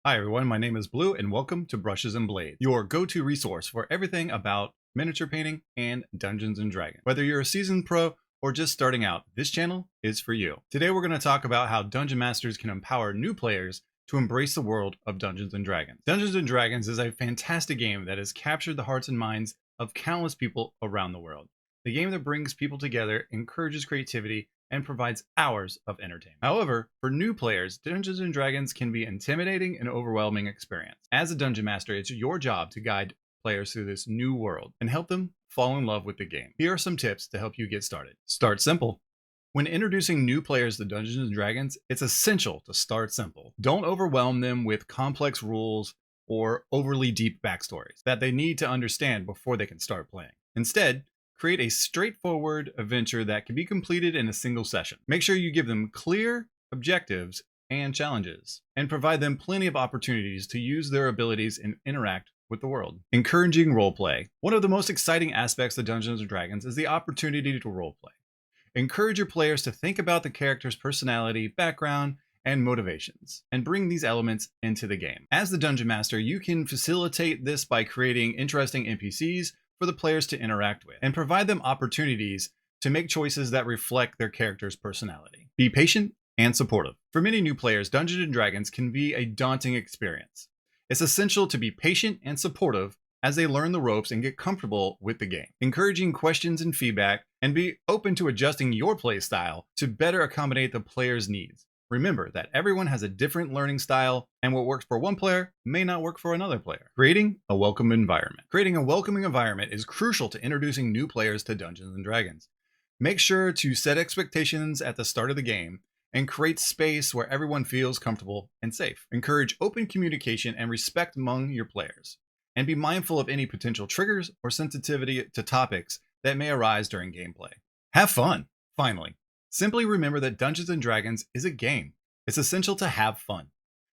Hi everyone, my name is Blue and welcome to Brushes and Blades, your go-to resource for everything about miniature painting and Dungeons and Dragons. Whether you're a seasoned pro or just starting out, this channel is for you. Today we're going to talk about how Dungeon Masters can empower new players to embrace the world of Dungeons and Dragons. Dungeons and Dragons is a fantastic game that has captured the hearts and minds of countless people around the world. The game that brings people together, encourages creativity, and provides hours of entertainment. However, for new players, Dungeons & Dragons can be an intimidating and overwhelming experience. As a Dungeon Master, it's your job to guide players through this new world and help them fall in love with the game. Here are some tips to help you get started. Start simple. When introducing new players to Dungeons & Dragons, it's essential to start simple. Don't overwhelm them with complex rules or overly deep backstories that they need to understand before they can start playing. Instead, create a straightforward adventure that can be completed in a single session. Make sure you give them clear objectives and challenges, and provide them plenty of opportunities to use their abilities and interact with the world. Encouraging roleplay. One of the most exciting aspects of Dungeons & Dragons is the opportunity to roleplay. Encourage your players to think about the character's personality, background, and motivations, and bring these elements into the game. As the Dungeon Master, you can facilitate this by creating interesting NPCs for the players to interact with, and provide them opportunities to make choices that reflect their character's personality. Be patient and supportive. For many new players, Dungeons & Dragons can be a daunting experience. It's essential to be patient and supportive as they learn the ropes and get comfortable with the game. Encouraging questions and feedback, and be open to adjusting your play style to better accommodate the player's needs. Remember that everyone has a different learning style, and what works for one player may not work for another player. Creating a welcome environment. Creating a welcoming environment is crucial to introducing new players to Dungeons & Dragons. Make sure to set expectations at the start of the game and create space where everyone feels comfortable and safe. Encourage open communication and respect among your players, and be mindful of any potential triggers or sensitivity to topics that may arise during gameplay. Have fun. Finally, simply remember that Dungeons & Dragons is a game. It's essential to have fun.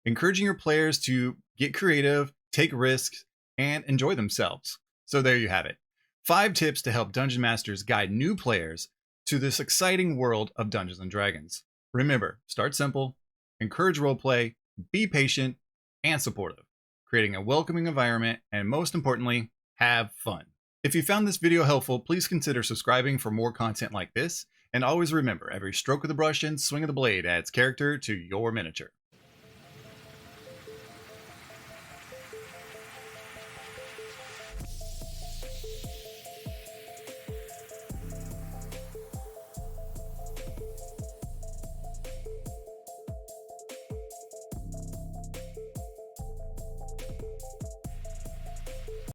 Encouraging your players to get creative, take risks, and enjoy themselves. So there you have it. 5 tips to help Dungeon Masters guide new players to this exciting world of Dungeons & Dragons. Remember, start simple, encourage roleplay, be patient and supportive, creating a welcoming environment, and most importantly, have fun. If you found this video helpful, please consider subscribing for more content like this. And always remember, every stroke of the brush and swing of the blade adds character to your miniature.